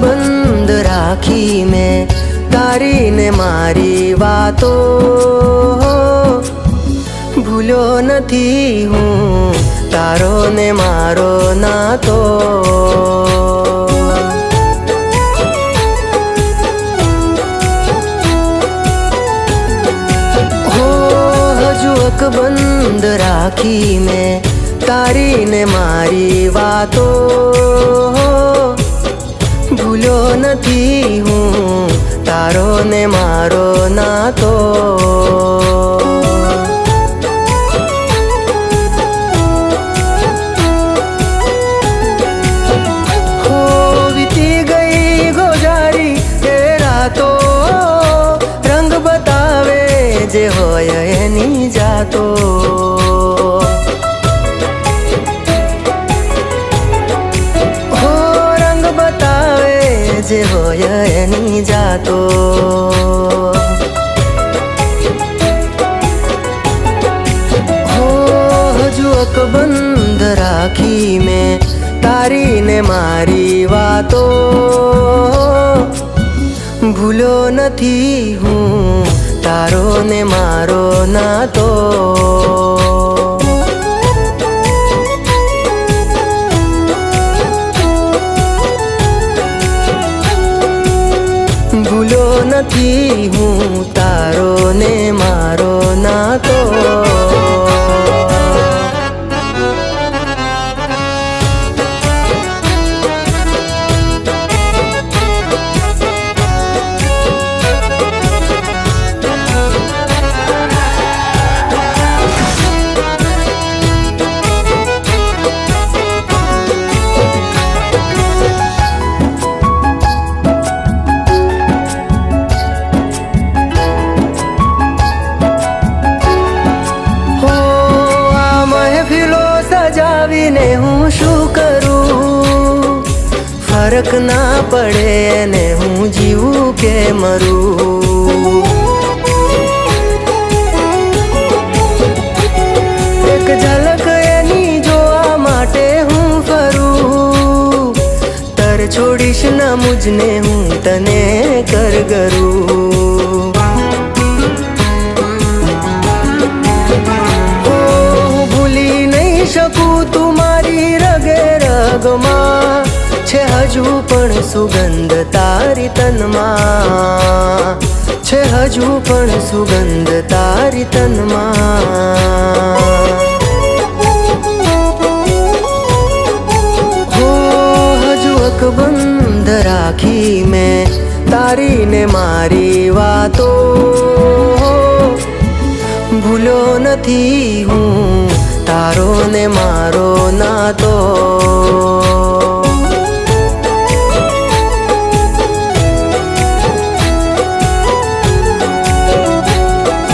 બંધ રાખી મેં તારી ને મારી વાતો, ભૂલ્યો નથી હું તારો ને મારો નાતો। હો હજુ અકબંધ રાખી મેં તારી ને મારી વાતો, ભૂલ્યો નથી હું તારો ને મારો નાતો। હો વીતી ગઈ ગોજારી એ રાતો, રંગ બતાવે જે હોય એની જાતો। જે હોય એની જાતો। હો હજુ અકબંધ રાખી મેં તારી ને મારી વાતો, ભૂલ્યો નથી હું તારો ને મારો નાતો। ભૂલ્યો નથી હું તારો ને મારો નાતો। સજાવીને હું શું કરું, ફરક ના પડે ને હું જીવું કે મરું। એક ઝલક એની જોવા માટે હું ફરું, તર છોડીશ ના મુજને હું તને કરગરું। શકું તું મારી રગે રગમાં છે, હજુ પણ સુગંધ તારી તનમાં છે, હજુ પણ સુગંધ તારી તનમાં। હો હજુ અકબંધ રાખી મેં તારી ને મારી વાતો, ભૂલ્યો નથી હું તારો ને મારો નાતો।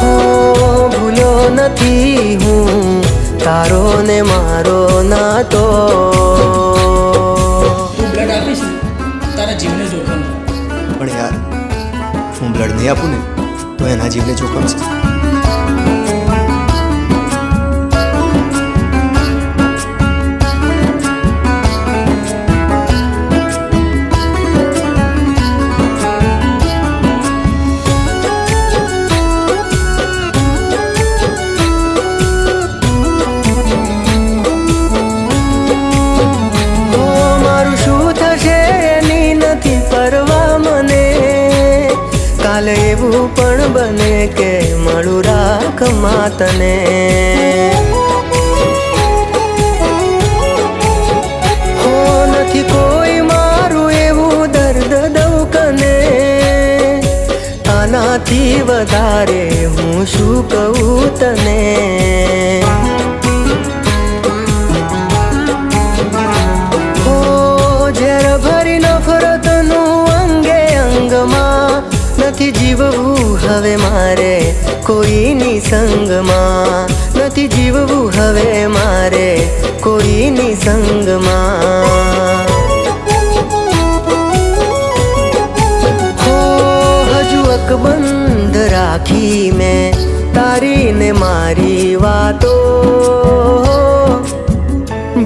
હો ભૂલ્યો નથી હું તારો ને મારો નાતો। તું બ્લડ આપીશ ને તારા જીવને જોખમ છે, પણ યાર હું બ્લડ નહીં આપું ને તો એના જીવને જોખમ છે। કાલે એવું પણ બને કે મળું રાખ માતને। આનાથી વધારે હું શું કહું તને. હો ઝેર ભરી નફરતનું અંગે અંગમાં નથી જીવવું હવે મારે કોઈની સંગમાં. નથી જીવવું હવે મારે કોઈની સંગમાં. બંધ રાખી મેં તારી ને મારી વાતો,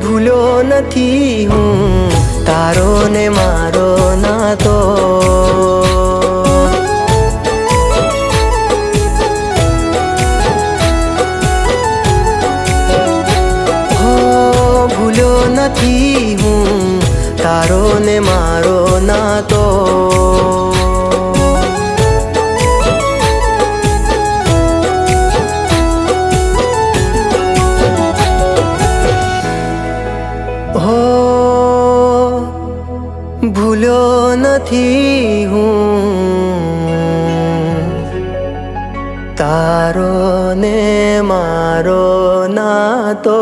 ભૂલ્યો નથી હું તારો ને મારો નાતો. હો ભૂલ્યો નથી હું તારો ને મારો નાતો. ભૂલ્યો નથી હું તારો ને મારો નાતો.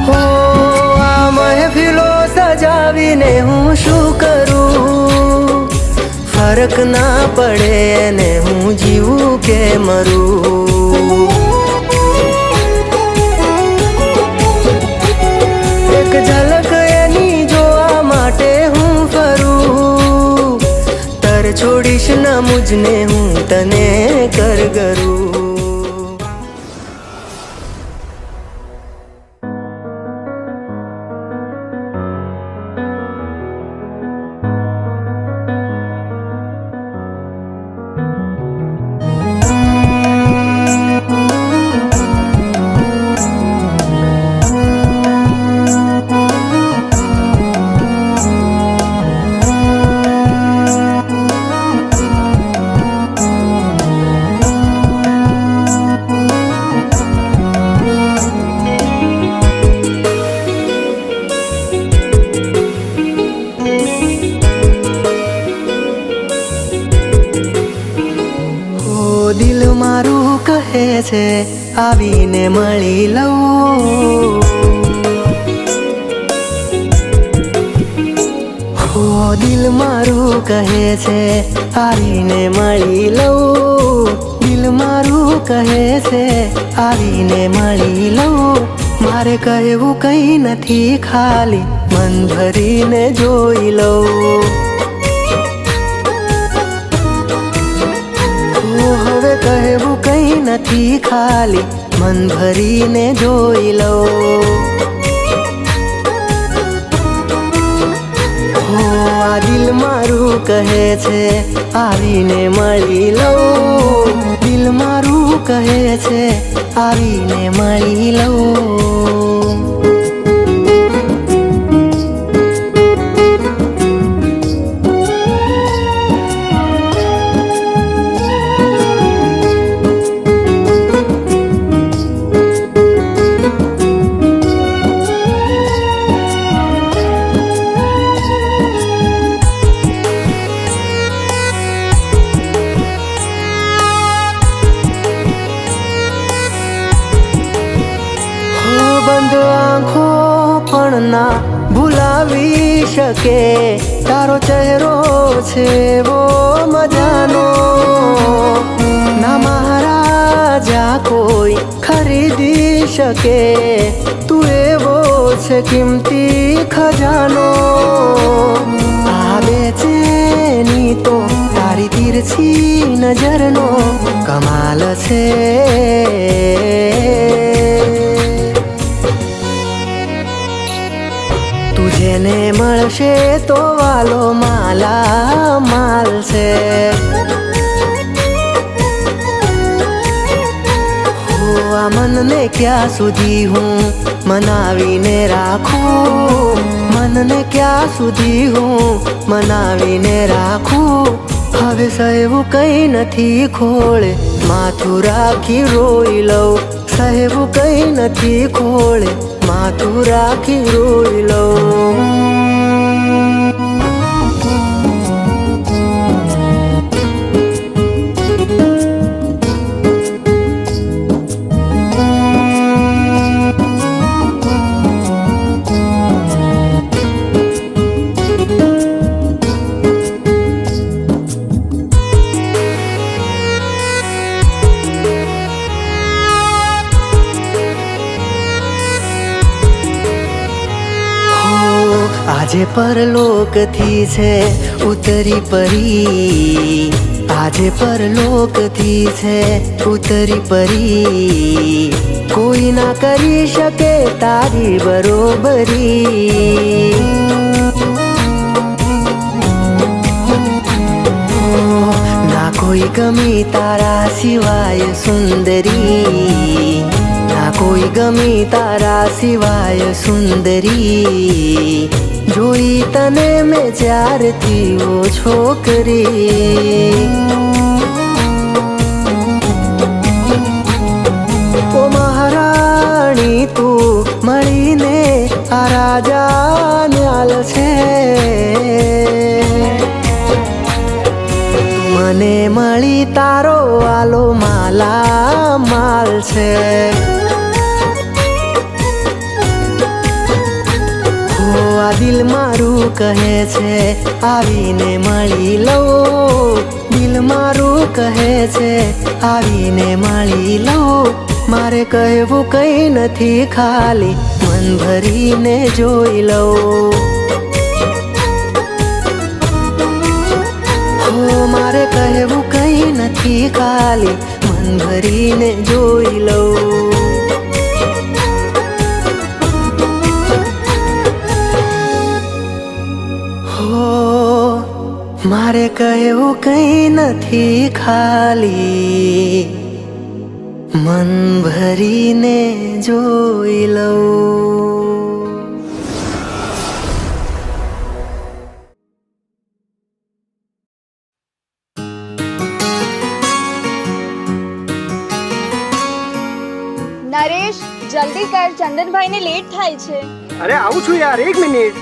હો આ મહેફિલો સજાવીને હું શું કરું, ફરક ના પડે ને હું જીવું કે મરું. એક ઝલક એની જોવા માટે હું ફરું, તર છોડીશ ના મુજને હું તને કરગરું. દિલ મારું કહે છે આવીને મળી લઉં. હો દિલ મારું કહે છે આવીને મળી લઉં. દિલ મારું કહે છે આવીને મળી લઉં. મારે કહેવું કંઈ નથી ખાલી મન ભરીને જોઈ લઉં. હવે કહેવું કંઈ નથી ખાલી મન ભરીને જોઈ લઉં. હો આ દિલ મારું કહે છે આવીને મળી લઉં. દિલ મારું કહે છે આવીને મળી લઉં. બંધ આંખો પણ ના ભૂલાવી શકે તારો ચહેરો છે વો મજાનો. ના મહારાજા કોઈ ખરીદી શકે તું એવો છે કિંમતી ખજાનો. આ બેચેની તો તારી તીરછી નજરનો કમાલ છે. જેને મળશે તો વાલો માલા માલ છે. હો આ મનને ક્યાં સુધી હું મનાવીને રાખું. મનને ક્યાં સુધી હું મનાવીને રાખું. હવે સહેવું કઈ નથી ખોળે, માથું રાખી રોઈ લઉં. સહેવું કઈ નથી ખોળે, માથું રાખી રોઈ લઉં. આજે પરલોકથી છે ઉતરી પરી, આજે પરલોકથી છે ઉતરી પરી. કોઈ ના કરી શકે તારી બરોબરી. ના કોઈ ગમી તારા સિવાય સુંદરી, ના કોઈ ગમી તારા સિવાય સુંદરી. જોઈ તને મેં જ્યારથી ઓ છોકરી. ઓ મહારાણી તું મળીને આ રાજા ન્યાલ છે. મને મળી તારો આલો માલા માલ છે. આ દિલ મારું કહે છે આવીને મળી લઉં. દિલ મારું કહે છે આવીને મળી લઉં. મારે કહેવું કઈ નથી ખાલી મન ભરીને જોઈ લઉં. હો મારે કહેવું કઈ નથી ખાલી મન ભરીને જોઈ લઉં. મારે કહેવું કઈ નથી ખાલી મન ભરીને જોઈ લઉં. નરેશ જલ્દી કર, ચંદનભાઈને લેટ થાય છે. અરે આવું છું યાર, 1 મિનિટ.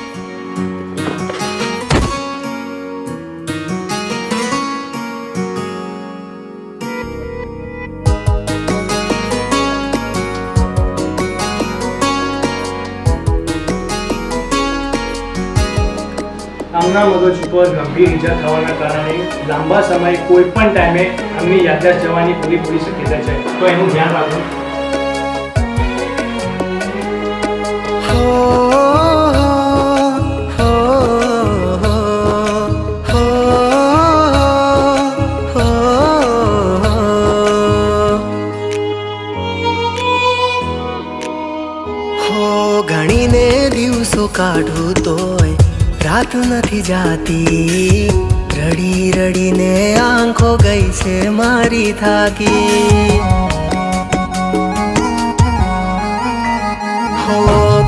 આમના મગજ ઉપર ગંભીર ઈજા થવાના કારણે લાંબા સમય કોઈ પણ ટાઈમે આમની યાદદાસ્ત જવાની પૂરી શક્યતા છે, તો એનું ધ્યાન રાખવું. ગણીને દિવસો કાઢું તોય રાત નથી જાતી. રડી રડીને આંખો ગઈ છે મારી થાકી. હો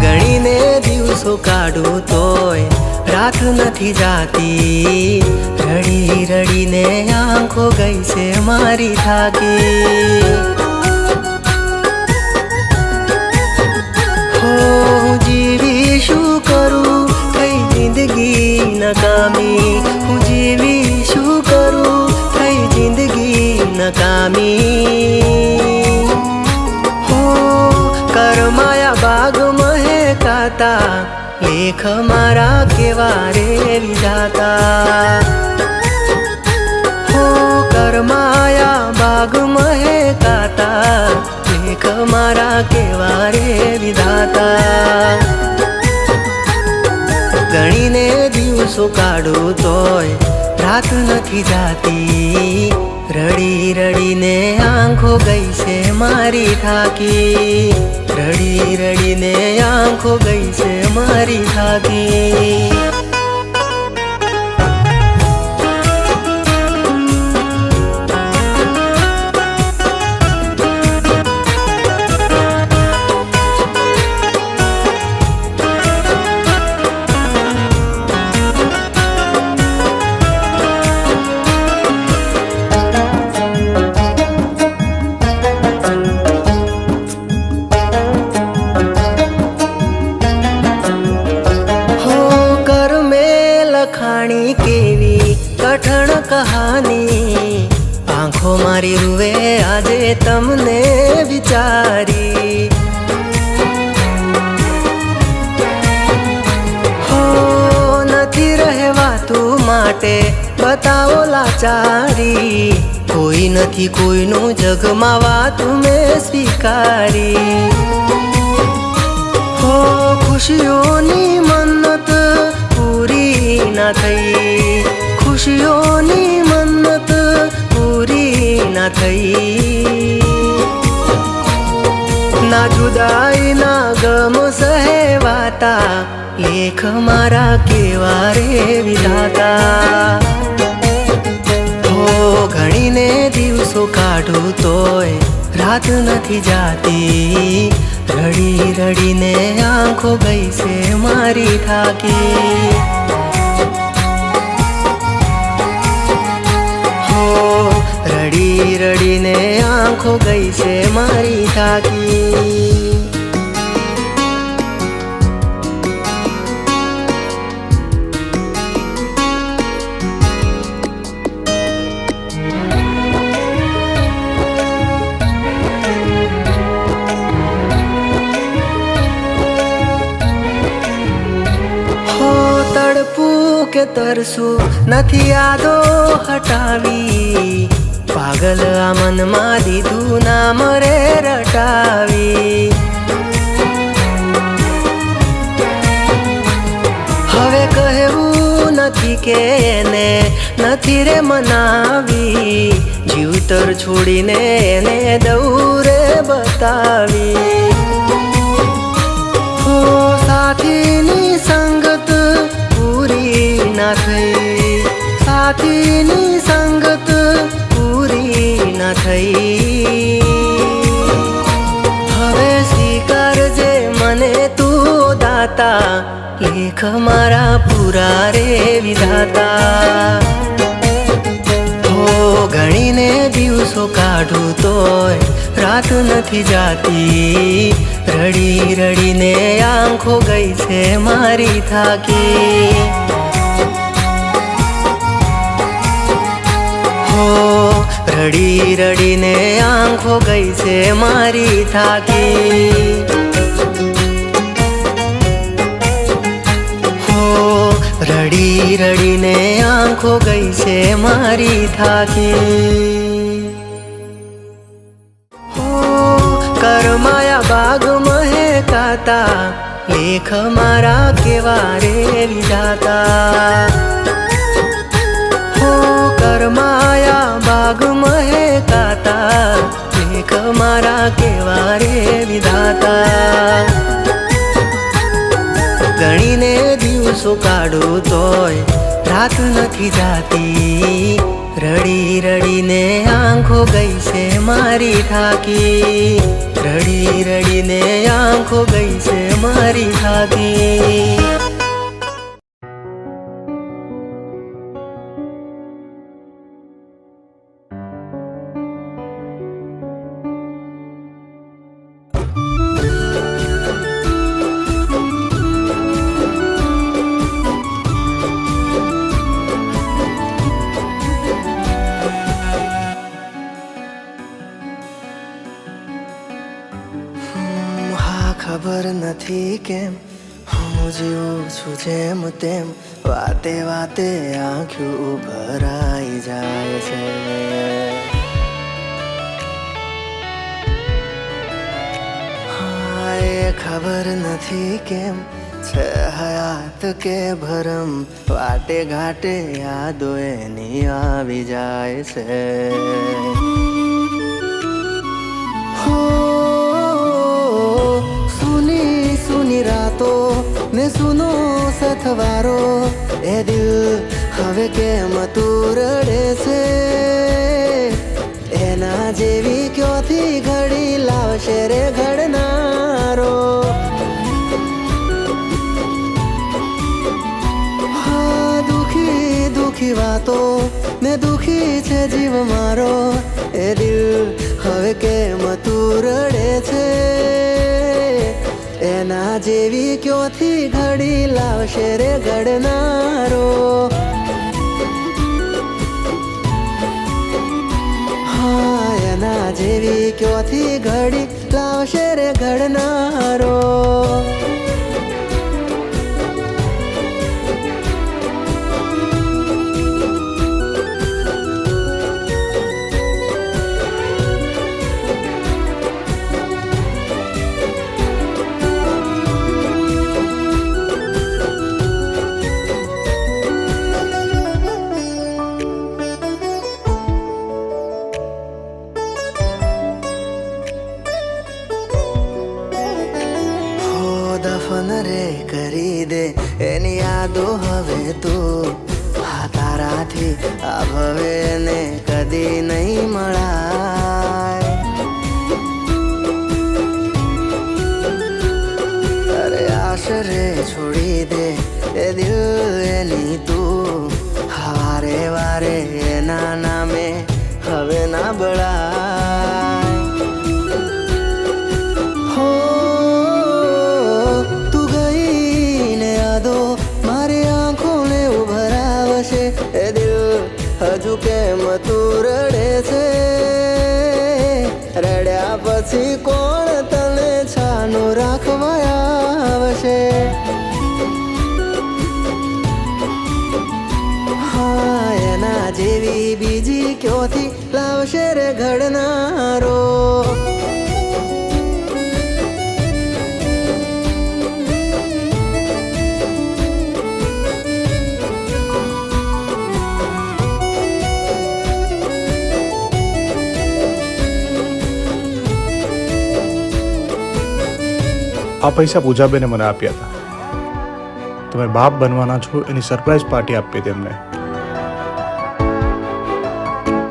ગણીને દિવસો કાઢું તોય રાત નથી જાતી. રડી રડીને આંખો ગઈ છે મારી થાકી. હું જીવી શું કરું કઈ જિંદગી નકામી. હું જીવી શું કરું કઈ જિંદગી નકામી. હો કરમાયા બાગ મહેકાતા લેખ મારા કેવા રે વિધાતા. હો કરમાયા બાગ મહેકાતા લેખ મારા કેવા રે વિધાતા. ગણીને દિવસો કાઢું તોય રાત નથી જાતી. રડી રડીને આંખો ગઈ છે મારી થાકી. રડી રડીને આંખો ગઈ છે મારી થાકી. મારી રૂવે આજે તમને વિચારી. હો નથી રહેવાતું માટે બતાવો લાચારી. કોઈ નથી કોઈનું જગમાં વાત મેં સ્વીકારી. હો ખુશીઓની મન્નત પૂરી ના થઈ. ખુશીઓની મન્નત પૂરી ના થઈ. ના જુદાઈ ના ગમ સહેવાતા લેખ મારા કેવા રે વિધાતા. હો ઘણીને દિવસો કાઢું તોય રાત નથી જાતી. રડી રડીને આંખો ગઈ છે મારી થાકી. હો રડી રડીને આંખો ગઈ છે મારી થાકી. કે તરસું નથી યાદો હટાવી. પાગલ આ મનમાં દીધું નામ રે રટાવી. હવે કહેવું નથી કે એને નથી રે મનાવી. જીવતર છોડીને એને દઉં રે બતાવી. હો સાથીની સંગત પૂરી ના થઈ. સાથીની સંગત પૂરી ના થઈ. હવે સ્વીકારજે મને તું દાતા. લેખ મારા પૂરા રે વિધાતા. હો ગણીને દિવસો કાઢું તોય રાત નથી જાતી. રડી રડીને આંખો ગઈ છે મારી થાકી. હો રડી રડીને આંખો ગઈ છે મારી થાકી. હો રડી રડીને આંખો ગઈ છે મારી થાકી. કરમાયા બાગ મહેકાતા લેખ મારા કેવા રે વિધાતા. હો કરમાયા બાગ મહેકાતા લેખ મારા કેવા રે વિધાતા. ગણીને દિવસો કાઢું તોય રાત નથી જાતી. રડી રડીને આંખો ગઈ છે મારી થાકી. રડી રડીને આંખો ગઈ છે મારી થાકી. ખબર નથી કેમ હું જીવું છું જેમ તેમ. વાતે વાતે આંખ્યું ભરાઈ જાય છે. હા એ ખબર નથી કેમ છે હયાત કે ભરમ. વાટે ઘાટે યાદો એની આવી જાય છે. રાતો ને સુનો સથવારો એ દિલ હવે કેમ તું રડે છે. એના જેવી ક્યોથી ઘડી લાવશે રે ઘડનારો. હા દુખી દુખી વાતો ને દુખી છે જીવ મારો. એ દિલ હવે કેમ તું રડે છે. એના જેવી ક્યોથી ઘડી લાવશે રે ઘડનારો. હા એના જેવી ક્યોથી ઘડી લાવશે રે ઘડનારો. દફન રે કરી દે એની યાદો હવે તું. હા તારાથી આ ભવે ને કદી નહીં મળાય. અરે આશરે છોડી દે એ દિલ એની તું. વારે વારે એના નામે હવે ના બળાય. એ દિલ હજુ કેમ તું રડે છે? રડ્યા પછી કોણ તને છાનું રાખવા આવશે? હા એના જેવી બીજી ક્યોથી લાવશે રે ઘડનારો. આ પૈસા પૂજાબેને મને આપ્યા હતા. તમે બાપ બનવાના છો એની સરપ્રાઈઝ પાર્ટી આપી તેમને.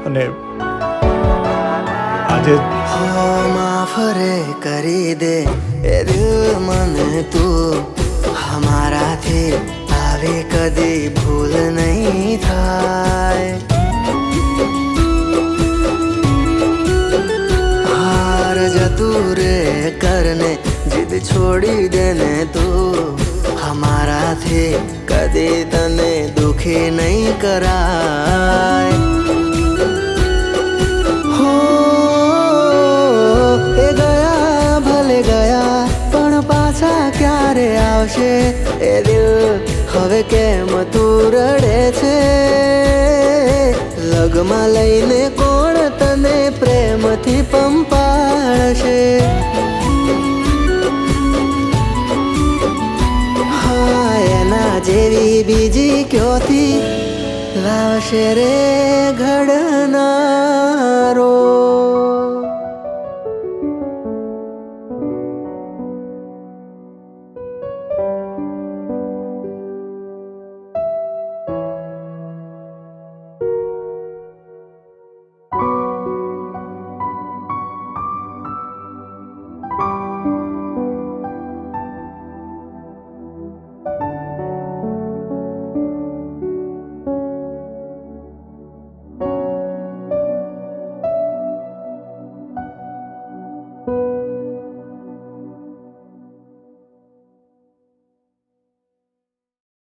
અને આજે માફ રે કરી દે એ દિલ મને તું. હમારાથી આવી કદી ભૂલ નહીં થાય. હાર જતું રે કરને જીદ છોડી દેને તું. હમારાથી કદી તને દુખી નહીં કરાય. હો એ ગયા ભલે ગયા પણ પાછા ક્યારે આવશે? એ દિલ હવે કેમ તું રડે છે? લગમાં લઈને કોણ તને પ્રેમથી પંપાળશે? જેવી બીજી ક્યોથી લાવશે રે ઘડના.